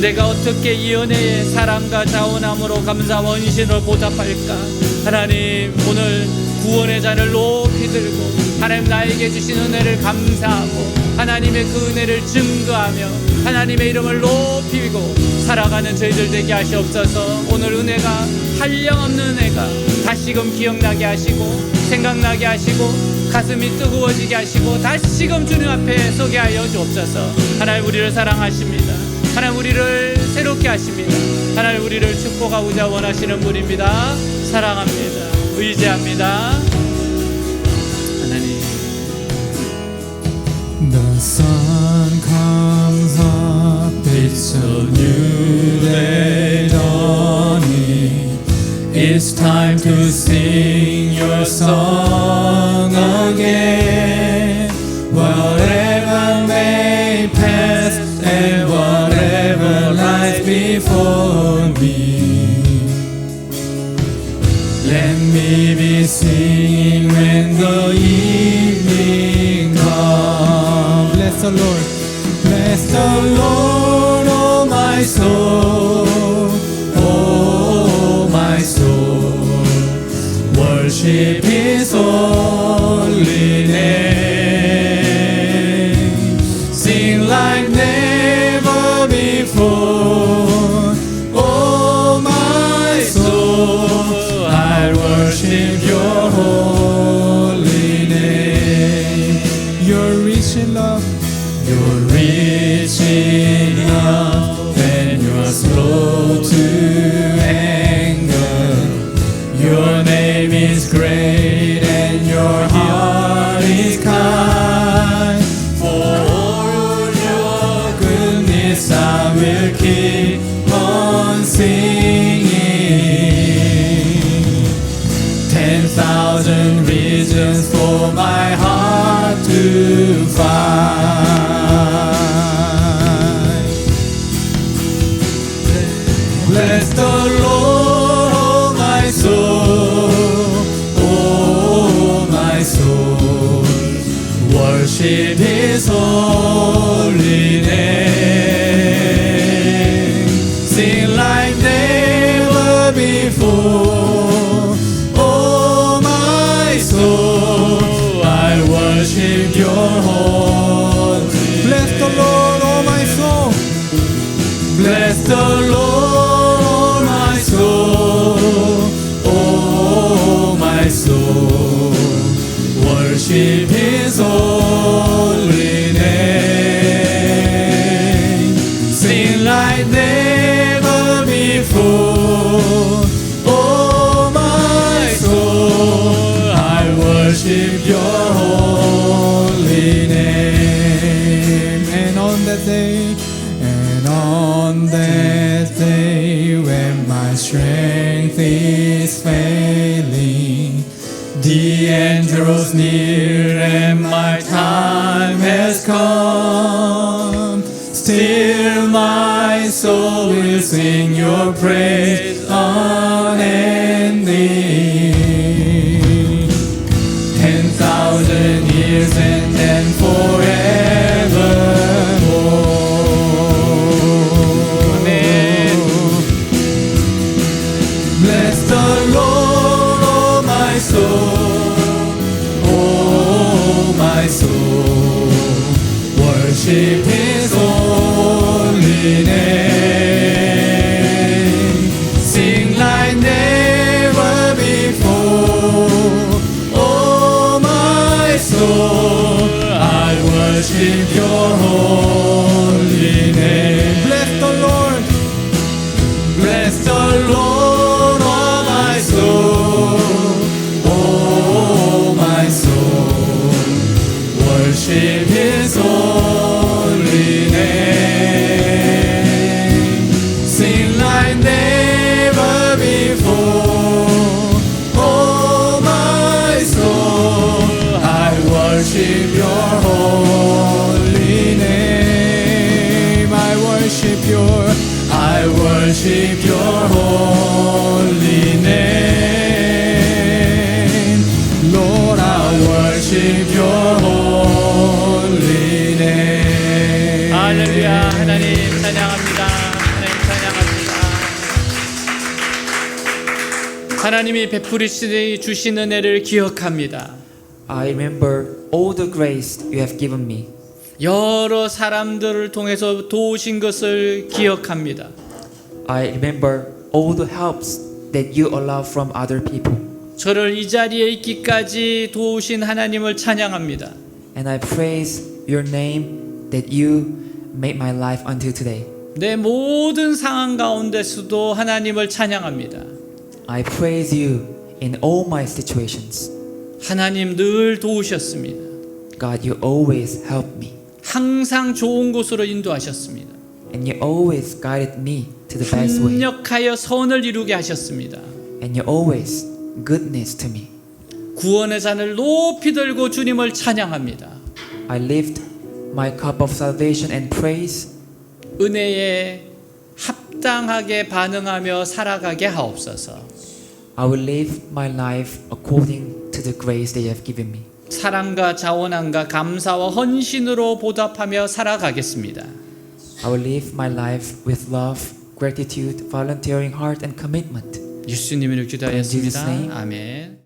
내가 어떻게 이 은혜의 사랑과 자원함으로 감사 원신으로 보답할까? 하나님 오늘 구원의 잔을 높이 들고 하나님 나에게 주신 은혜를 감사하고 하나님의 그 은혜를 증거하며 하나님의 이름을 높이고 살아가는 저희들 되게 하시옵소서. 오늘 은혜가 한량없는 은혜가 다시금 기억나게 하시고 생각나게 하시고 가슴이 뜨거워지게 하시고 다시금 주님 앞에 서게 하여 주옵소서. 하나님 우리를 사랑하십니다. 하나님 우리를 새롭게 하십니다. 하나님 우리를 축복하고자 원하시는 분입니다. 사랑합니다. 의지합니다. 하나님. The sun comes up, it's a new day dawning. It's time to sing your song again. Whatever may pass and whatever lies before me, let me be singing when the evening comes. Bless the Lord. Bless the Lord, oh my soul, oh my soul. Worship His holy name. Sing like never before, oh my soul. I worship your holy name. You're rich in love. You're rich in love, and you're slow to anger. Your name is great, and your heart is kind. For your goodness I will keep on singing. 10,000 reasons for my heart to find. Bless the Lord, oh my soul, oh my soul. Worship His holy name. Sing like never before, oh my soul. I worship your holy worship His holy name. Sing like never before. Oh my soul, I worship Your holy name. And on that day when my strength is failing, the end draws near and my time has come. Still my soul will sing Your praise unending. 10,000 years and then forevermore. Bless the Lord, oh my soul, oh my soul. Worship His holy name. Sing like never before. Oh my soul, I worship Your holy name. Bless the Lord. Bless the Lord, oh my soul, oh my soul. Worship His holy name. Sing like never before. Oh my soul, I worship Your holy name. I worship Your holy name. Lord, I worship Your holy name. 할렐루야. 하나님 찬양합니다. 하나님 찬양합니다. 하나님이 베풀이 주신 은혜를 기억합니다. I remember all the grace You have given me. 여러 사람들을 통해서 도우신 것을 기억합니다. I remember all the helps that You allow from other people. 저를 이 자리에 있기까지 도우신 하나님을 찬양합니다. And I praise Your name that You made my life until today. 내 모든 상황 가운데서도 하나님을 찬양합니다. I praise You in all my situations. 하나님 늘 도우셨습니다. God, You always help me. 항상 좋은 곳으로 인도하셨습니다. And You always guided me to the best way. 합력하여 선을 이루게 하셨습니다. And You always goodness to me. 구원의 잔을 높이 들고 주님을 찬양합니다. I lift my cup of salvation and praise. 은혜에 합당하게 반응하며 살아가게 하옵소서. I will live my life according to the grace that You have given me. 사랑과 자원함과 감사와 헌신으로 보답하며 살아가겠습니다. I will live my life with love, gratitude, volunteering heart, and commitment. 예수님을 In Jesus' 기도하였습니다. name. 아멘.